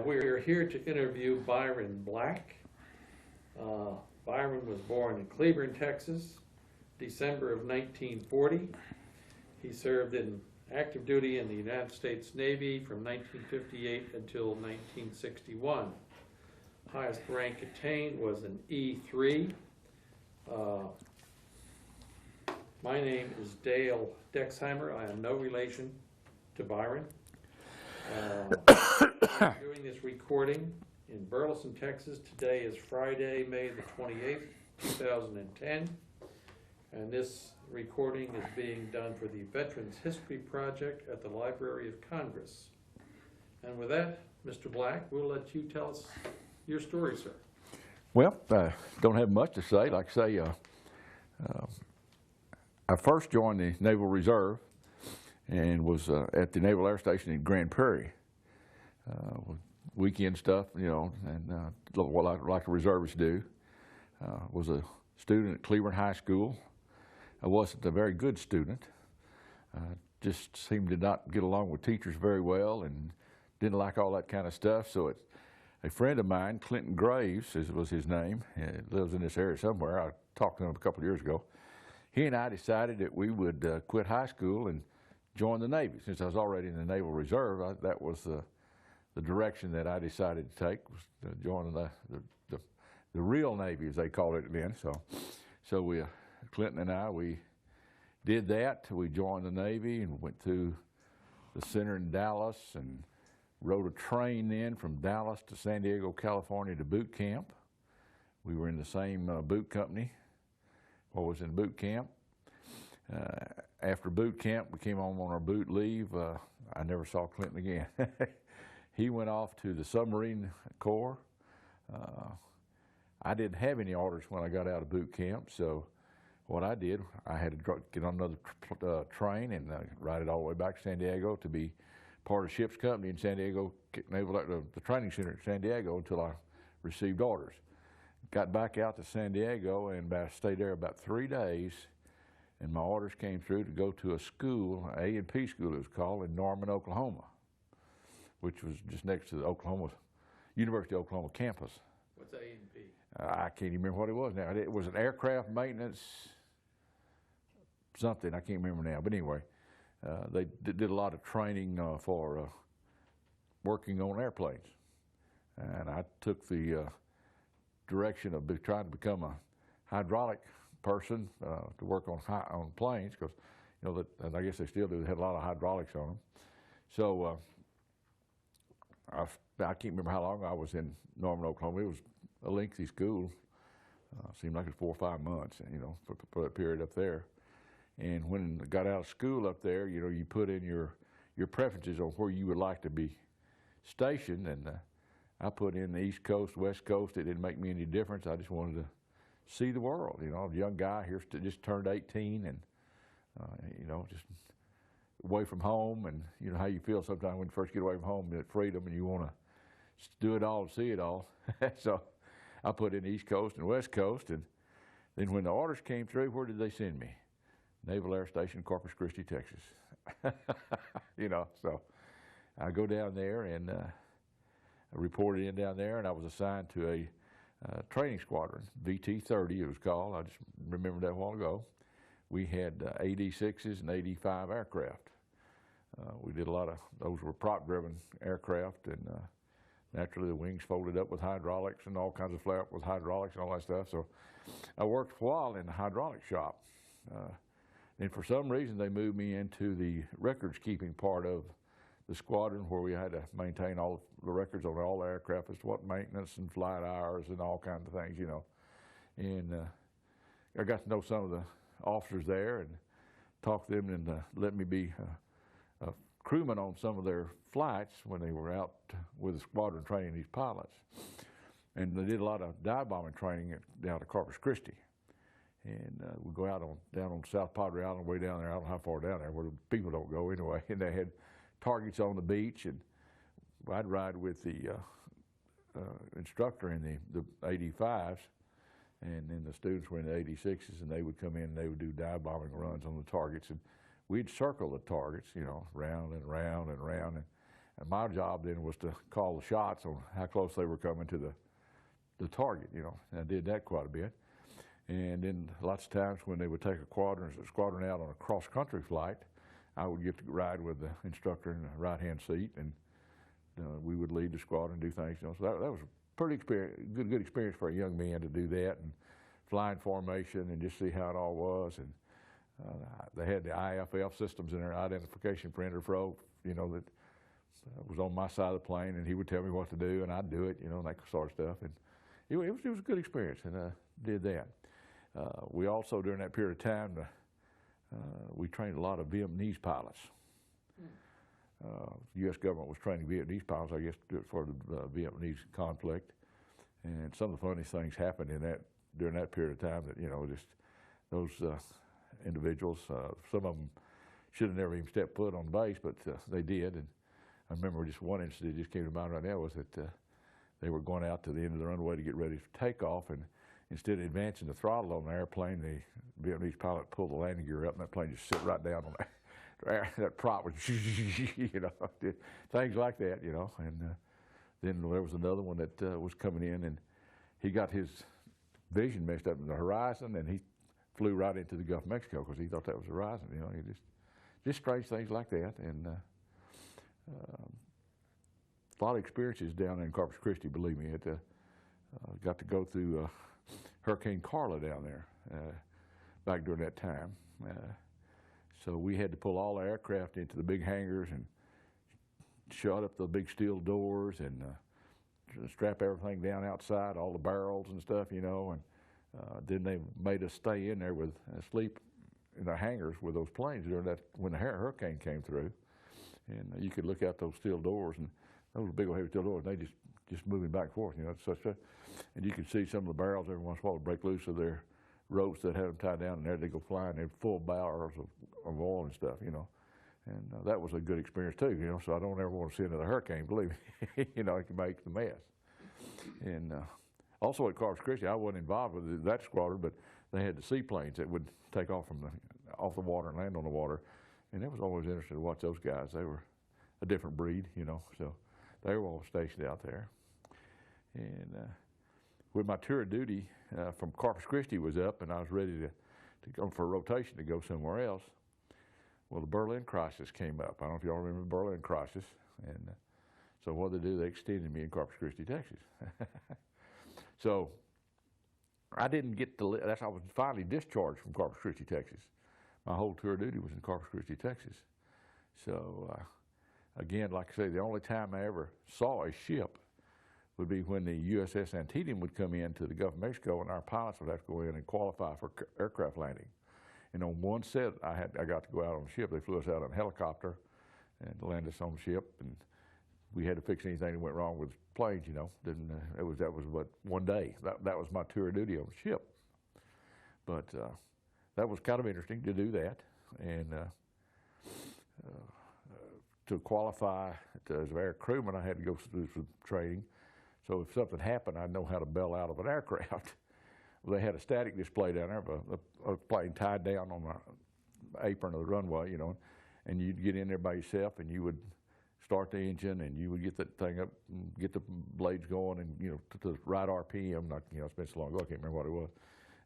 We're here to interview Byron Black. Byron was born in Cleburne, Texas, December of 1940. He served in active duty in the United States Navy from 1958 until 1961. Highest rank attained was an E3. My name is Dale Dexheimer. I am no relation to Byron. I'm doing this recording in Burleson, Texas. Today is Friday, May the 28th, 2010. And this recording is being done for the Veterans History Project at the Library of Congress. And with that, Mr. Black, we'll let you tell us your story, sir. Well, don't have much to say. Like I say, I first joined the Naval Reserve and was at the Naval Air Station in Grand Prairie. Weekend stuff, you know, and like a reservist do. Was a student at Cleburne High School. I wasn't a very good student. Just seemed to not get along with teachers very well and didn't like all that kind of stuff. So a friend of mine, Clinton Graves was his name, lives in this area somewhere. I talked to him a couple of years ago. He and I decided that we would quit high school and join the Navy. Since I was already in the Naval Reserve, that was the direction that I decided to take, was to join the real Navy, as they called it then. So we, Clinton and I, we did that. We joined the Navy and went to the center in Dallas and rode a train then from Dallas to San Diego, California to boot camp. We were in the same boot company while I was in boot camp. After boot camp, we came home on our boot leave. I never saw Clinton again. He went off to the submarine corps. I didn't have any orders when I got out of boot camp, so what I did, I had to get on another train and ride it all the way back to San Diego to be part of ship's company in San Diego, the training center in San Diego, until I received orders. Got back out to San Diego and stayed there about 3 days, and my orders came through to go to a school, A&P school it was called, in Norman, Oklahoma, which was just next to the University of Oklahoma campus. What's A&P? I can't even remember what it was now. It was an aircraft maintenance something, I can't remember now. But anyway, they did a lot of training for working on airplanes. And I took the direction of trying to become a hydraulic person to work on planes, because you know, and I guess they still do. They had a lot of hydraulics on them. So I can't remember how long I was in Norman, Oklahoma. It was a lengthy school. Seemed like it was 4 or 5 months, you know, for that period up there. And when I got out of school up there, you know, you put in your preferences on where you would like to be stationed, and I put in the East Coast, West Coast. It didn't make me any difference. I just wanted to see the world. You know, I was a young guy here, just turned 18, and you know, just away from home, and you know how you feel sometimes when you first get away from home, that freedom, and you want to do it all and see it all. So I put in the East Coast and West Coast, and then when the orders came through, where did they send me? Naval Air Station, Corpus Christi, Texas. You know, so I go down there and I reported in down there, and I was assigned to a training squadron, VT-30 it was called. I just remembered that a while ago. We had AD-6s and AD-5 aircraft. We did a lot of, those were prop-driven aircraft, and naturally the wings folded up with hydraulics and all kinds of flap with hydraulics and all that stuff. So I worked for a while in the hydraulic shop. And for some reason they moved me into the records keeping part of the squadron, where we had to maintain all the records on all the aircraft as to what maintenance and flight hours and all kinds of things, you know. And I got to know some of the officers there and talked to them, and let me be a crewman on some of their flights when they were out with the squadron training these pilots. And they did a lot of dive bombing training down at Corpus Christi. And we go out down on South Padre Island, way down there. I don't know how far down there, where the people don't go anyway. And they had targets on the beach, and I'd ride with the instructor in the AD-5s, and then the students were in the AD-6s, and they would come in and they would do dive bombing runs on the targets. And we'd circle the targets, you know, round and round and round. And And my job then was to call the shots on how close they were coming to the target, you know. And I did that quite a bit. And then lots of times when they would take a squadron out on a cross-country flight, I would get to ride with the instructor in the right-hand seat, and we would lead the squadron and do things. You know, so that was a pretty good experience for a young man to do that, and fly in formation and just see how it all was. And they had the IFF systems in there, identification for interflow, you know, that was on my side of the plane, and he would tell me what to do, and I'd do it, you know, and that sort of stuff. And it was a good experience, and did that. We also, during that period of time, we trained a lot of Vietnamese pilots. The U.S. government was training Vietnamese pilots, I guess, for the Vietnamese conflict. And some of the funniest things happened during that period of time that, you know, just those individuals, some of them should have never even stepped foot on the base, but they did. And I remember just one incident that just came to mind right now was that they were going out to the end of the runway to get ready for takeoff, and instead of advancing the throttle on the airplane, the Vietnamese pilot pulled the landing gear up, and that plane just sit right down on that prop was, you know, things like that, you know. And then there was another one that was coming in, and he got his vision messed up in the horizon, and he flew right into the Gulf of Mexico because he thought that was the horizon, you know. Just strange things like that. And a lot of experiences down in Corpus Christi, believe me. Got to go through Hurricane Carla down there back during that time. So we had to pull all the aircraft into the big hangars and shut up the big steel doors and strap everything down outside, all the barrels and stuff, you know. And then they made us stay in there with sleep in the hangars with those planes during that when the hurricane came through. And you could look out those steel doors, and those big old heavy steel doors, and they just moving back and forth, you know. And you could see some of the barrels every once in a while would break loose of their ropes that had them tied down, and there they go flying. They're full barrels of oil and stuff, you know. And that was a good experience too, you know. So I don't ever want to see another hurricane, believe me. You know, it can make the mess. And also at Corpus Christi, I wasn't involved with that squadron, but they had the seaplanes that would take off off the water and land on the water. And it was always interesting to watch those guys. They were a different breed, you know. So they were all stationed out there. And when my tour of duty from Corpus Christi was up, and I was ready to go for a rotation to go somewhere else, well, the Berlin crisis came up. I don't know if y'all remember the Berlin crisis. And so what did they do? They extended me in Corpus Christi, Texas. So I didn't get to, I was finally discharged from Corpus Christi, Texas. My whole tour of duty was in Corpus Christi, Texas. So again, like I say, the only time I ever saw a ship would be when the USS Antietam would come into the Gulf of Mexico, and our pilots would have to go in and qualify for aircraft landing. And on one set, I got to go out on the ship. They flew us out on a helicopter and landed us on the ship, and we had to fix anything that went wrong with planes, you know. That was what, one day. That was my tour of duty on the ship. But that was kind of interesting to do that, and to qualify as an air crewman, I had to go through some training. So if something happened, I'd know how to bail out of an aircraft. Well, they had a static display down there of a plane tied down on the apron of the runway, you know, and you'd get in there by yourself, and you would start the engine, and you would get that thing up and get the blades going, and, you know, to the right RPM. Not, you know, it's been so long ago, I can't remember what it was.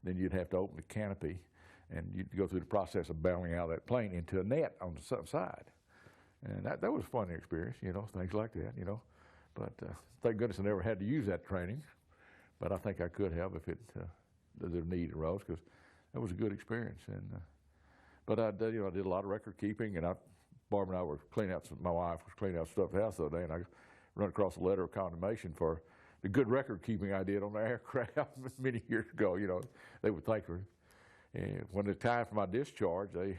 Then you'd have to open the canopy, and you'd go through the process of bailing out of that plane into a net on the side. And that was a fun experience, you know, things like that, you know. But thank goodness I never had to use that training. But I think I could have if the need arose, because that was a good experience. And but I did a lot of record keeping, and Barbara and I were my wife was cleaning out stuff at the house the other day, and I run across a letter of condemnation for the good record keeping I did on the aircraft many years ago. You know, they would thank her. And when it was time for my discharge, they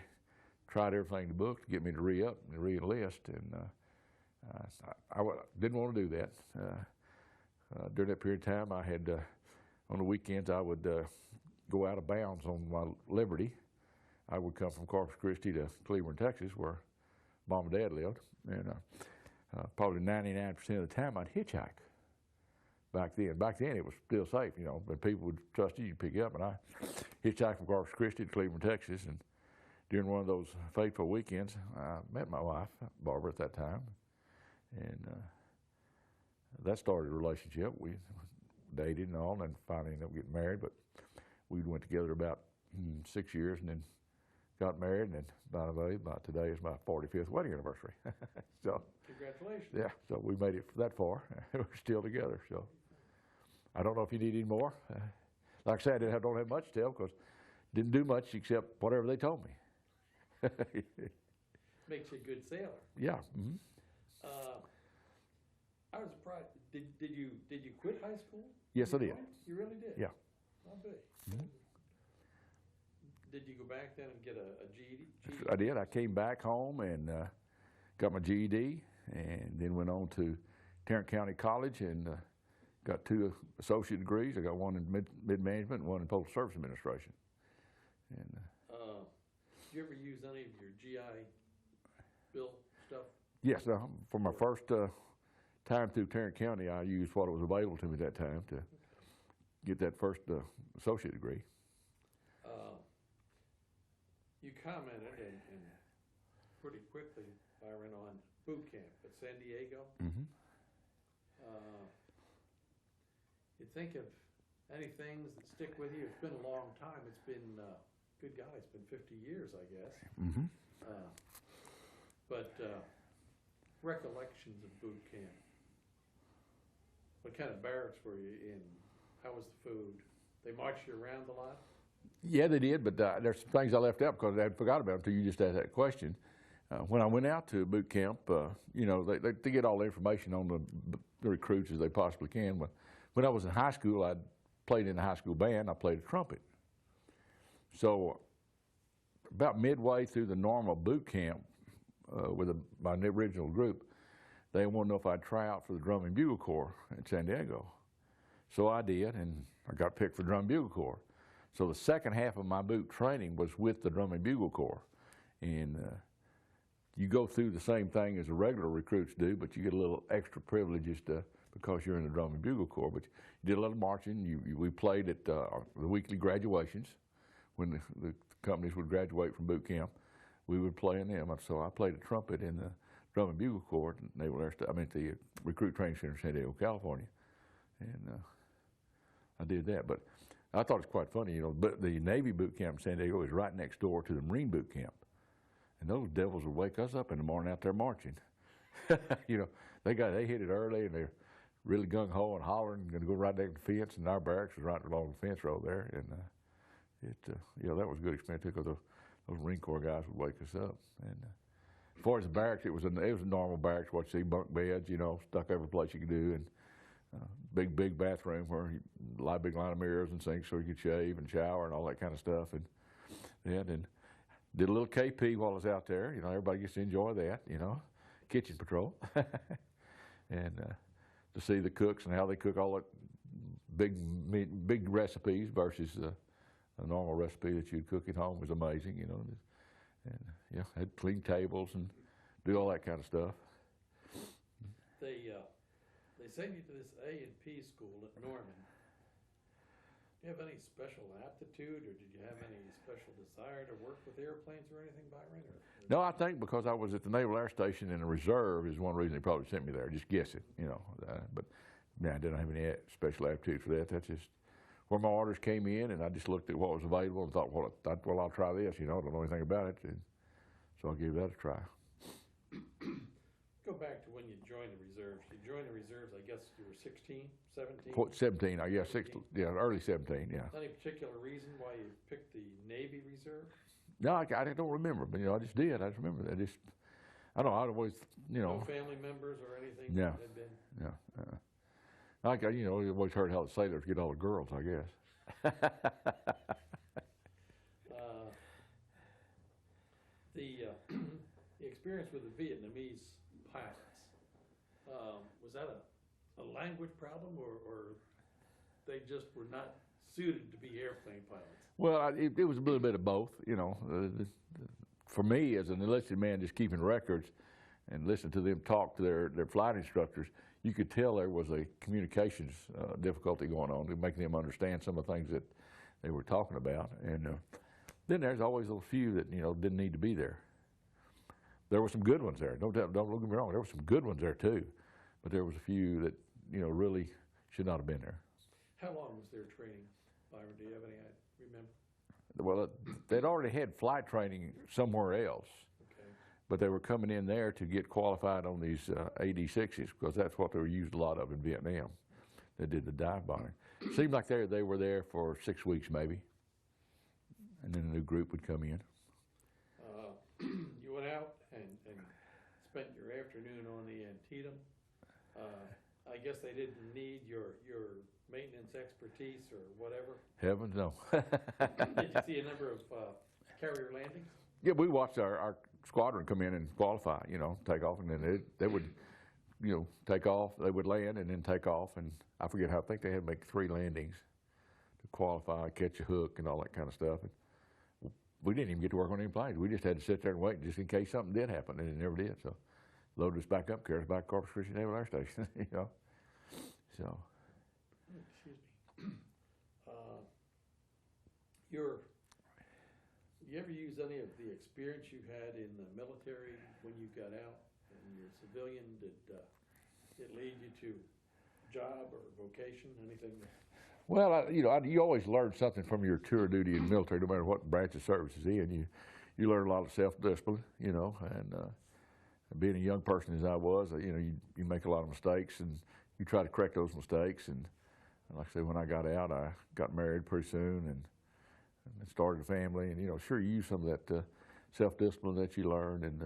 tried everything in the book to get me to re-up and re-enlist, and I didn't want to do that. During that period of time, I had, on the weekends, I would go out of bounds on my Liberty. I would come from Corpus Christi to Cleveland, Texas, where Mom and Dad lived, and probably 99% of the time I'd hitchhike. Back then it was still safe, you know, but people would trust you to pick up, and I hitchhiked from Corpus Christi to Cleveland, Texas, and during one of those fateful weekends, I met my wife, Barbara, at that time, And that started a relationship. We dated and all, and finally ended up getting married. But we went together about 6 years, and then got married. And then by today is my 45th wedding anniversary. So Congratulations. yeah, so we made it that far. We're still together. So I don't know if you need any more. Like I said, I don't have much to tell because didn't do much except whatever they told me. Makes you a good sailor. Yeah. Mm-hmm. I was surprised. Did you quit high school? Yes, I did. You really did? Yeah. Not big. Mm-hmm. Did you go back then and get a GED? I did. I came back home and got my GED, and then went on to Tarrant County College and got 2 associate degrees. I got one in mid-management and one in Postal Service Administration. And did you ever use any of your GI Bill stuff? yes, for my first time through Tarrant County, I used what was available to me at that time to get that first associate degree. You commented and pretty quickly, Byron, on boot camp at San Diego. Mm-hmm. You think of any things that stick with you? It's been a long time. It's been, good God, it's been 50 years, I guess. Mm-hmm. But recollections of boot camp. What kind of barracks were you in? How was the food? They marched you around a lot? Yeah, they did, but there's some things I left out because I had forgot about them until you just asked that question. When I went out to boot camp, you know, they get all the information on the recruits as they possibly can. But when I was in high school, I played in the high school band. I played a trumpet. So about midway through the normal boot camp with my original group, they wanted to know if I'd try out for the Drum and Bugle Corps at San Diego. So I did, and I got picked for Drum and Bugle Corps. So the second half of my boot training was with the Drum and Bugle Corps. And you go through the same thing as the regular recruits do, but you get a little extra privileges because you're in the Drum and Bugle Corps. But you did a little marching. We played at the weekly graduations when the companies would graduate from boot camp. We would play in them. So I played a trumpet in the Drum and Bugle Corps at the Recruit Training Center in San Diego, California. And I did that. But I thought it was quite funny, you know, but the Navy boot camp in San Diego is right next door to the Marine boot camp. And those devils would wake us up in the morning out there marching. You know, they hit it early and they're really gung-ho and hollering, going to go right down the fence, and our barracks was right along the fence road there. And that was a good experience because those Marine Corps guys would wake us up. And as far as the barracks, it was a normal barracks, what you see, bunk beds, you know, stuck every place you could do, and big bathroom where big line of mirrors and sinks so you could shave and shower and all that kind of stuff. And then did a little KP while I was out there. You know, everybody gets to enjoy that, you know, kitchen patrol. And to see the cooks and how they cook all that big recipes versus a normal recipe that you'd cook at home was amazing, you know. And yeah, had clean tables and do all that kind of stuff. They send you to this A&P school at Norman. Do you have any special aptitude, or did you have any special desire to work with airplanes or anything, Byron? No, I think because I was at the Naval Air Station in the reserve is one reason they probably sent me there. Just guessing, you know. But I didn't have any special aptitude for that. That's just where my orders came in, and I just looked at what was available and thought, well, I'll try this. You know, I don't know anything about it, and so I gave that a try. Go back to when you joined the reserves. You joined the reserves, I guess you were 16, 17? 17, early 17, yeah. Any particular reason why you picked the Navy Reserve? No, I don't remember, but, you know, I just did. I just remember that. I don't know, I'd always, you know. No family members or anything? Yeah. That had been? Yeah. You know, you always heard how the sailors get all the girls, I guess. The experience with the Vietnamese pilots, was that a language problem, or they just were not suited to be airplane pilots? Well, it was a little bit of both, you know. For me, as an enlisted man, just keeping records and listening to them talk to their flight instructors, you could tell there was a communications difficulty going on, making them understand some of the things that they were talking about. And then there's always a few that, you know, didn't need to be there. There were some good ones there. Don't look me wrong. There were some good ones there too, but there was a few that really should not have been there. How long was their training, Byron? Do you have any? I remember. Well, they'd already had flight training somewhere else, Okay. but they were coming in there to get qualified on these AD-6s because that's what they were used a lot of in Vietnam. They did the dive bombing. Seemed like they were there for 6 weeks maybe, and then a new group would come in. You went out and spent your afternoon on the Antietam. I guess they didn't need your maintenance expertise or whatever. Heavens no. Did you see a number of carrier landings? Yeah, we watched our squadron come in and qualify, take off, and then they would, take off. They would land and then take off, and I forget how. I think they had to make 3 landings to qualify, catch a hook, and all that kind of stuff. And we didn't even get to work on any planes. We just had to sit there and wait just in case something did happen, and it never did. So, loaded us back up, carried us back to Corpus Christi Naval Air Station, So. Excuse me. You ever use any of the experience you had in the military when you got out and you're civilian? Did it lead you to job or vocation, anything? Well, you always learn something from your tour of duty in the military, no matter what branch of service is in. You learn a lot of self-discipline, and being a young person as I was, you make a lot of mistakes, and you try to correct those mistakes. And like I said, when I got out, I got married pretty soon and started a family. And, sure, you use some of that self-discipline that you learned and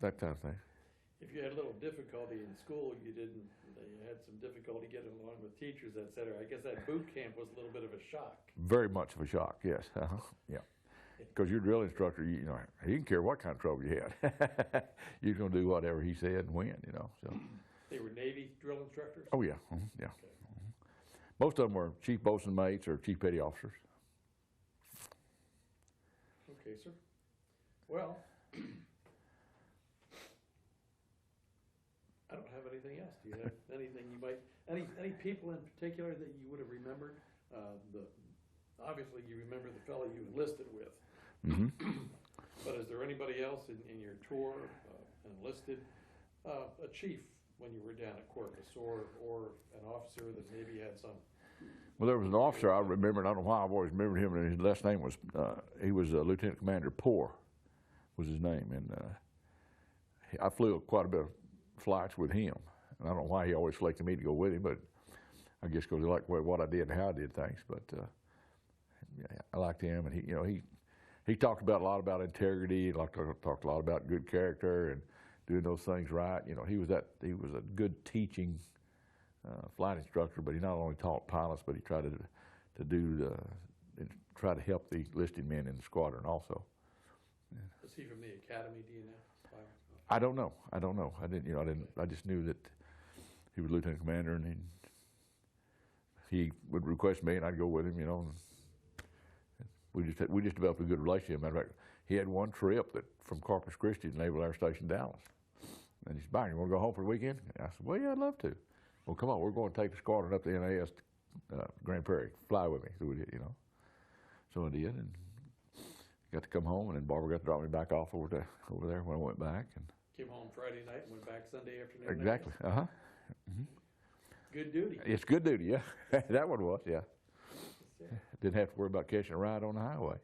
that kind of thing. If you had a little difficulty in school, you had some difficulty getting along with teachers, et cetera. I guess that boot camp was a little bit of a shock. Very much of a shock, yes. Yeah. Because your drill instructor, he didn't care what kind of trouble you had. You're going to do whatever he said and win, So. They were Navy drill instructors? Oh, yeah. Yeah. Okay. Most of them were chief bosun mates or chief petty officers. Okay, sir. Well, I don't have anything else. Do you have anything you might, any people in particular that you would have remembered? Obviously, you remember the fellow you enlisted with. Mm-hmm. But is there anybody else in your tour enlisted, a chief when you were down at Corpus, or an officer that maybe had some? Well, there was an officer I remember, and I don't know why I've always remembered him, and his last name was, he was Lieutenant Commander Poor was his name, and I flew quite a bit of flights with him, and I don't know why he always selected me to go with him, but I guess because he liked what I did and how I did things, but yeah, I liked him, and he talked a lot about integrity, he talked a lot about good character and doing those things right. He was a good teaching flight instructor, but he not only taught pilots, but he tried try to help the enlisted men in the squadron also. Yeah. Was he from the academy? Do you know? I don't know. I didn't. I just knew that he was lieutenant commander, and he would request me, and I'd go with him. And we just developed a good relationship. Matter of fact, he had one trip from Corpus Christi to Naval Air Station Dallas, and he said, "Byron, you want to go home for the weekend?" And I said, "Well, yeah, I'd love to." Well, come on, we're going to take the squadron up to NAS Grand Prairie. Fly with me. So we did, So I did, and got to come home, and then Barbara got to drop me back off over there when I went back. And came home Friday night and went back Sunday afternoon. Exactly. Mm-hmm. Good duty. It's good duty, yeah. That one was, yeah. Didn't have to worry about catching a ride on the highway.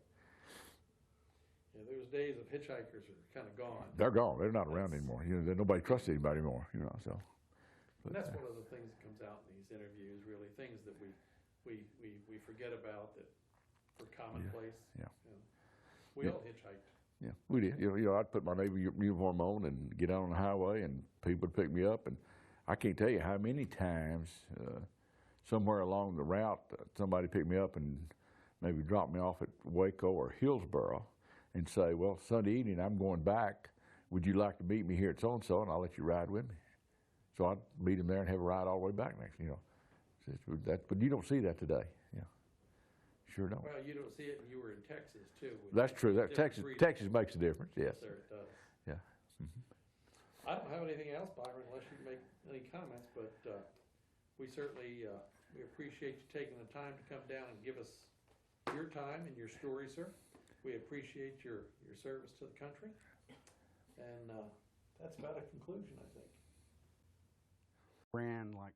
Yeah, those days of hitchhikers are kind of gone. They're gone. They're not around anymore. Nobody trusts anybody anymore. So. And that's one of the things that comes out in these interviews, really, things that we forget about that were commonplace. Yeah. We all hitchhiked. Yeah, we did. I'd put my Navy uniform on and get out on the highway, and people would pick me up. And I can't tell you how many times somewhere along the route somebody picked me up and maybe dropped me off at Waco or Hillsboro and say, "Well, Sunday evening I'm going back. Would you like to meet me here at so-and-so, and I'll let you ride with me?" So I'd meet him there and have a ride all the way back next, But you don't see that today, Sure don't. Well, you don't see it, and you were in Texas, too. That's true. Texas makes a difference, yes. Yes, sir, it does. Yeah. Mm-hmm. I don't have anything else, Byron, unless you make any comments, but we certainly we appreciate you taking the time to come down and give us your time and your story, sir. We appreciate your service to the country. And that's about a conclusion, I think. Ran like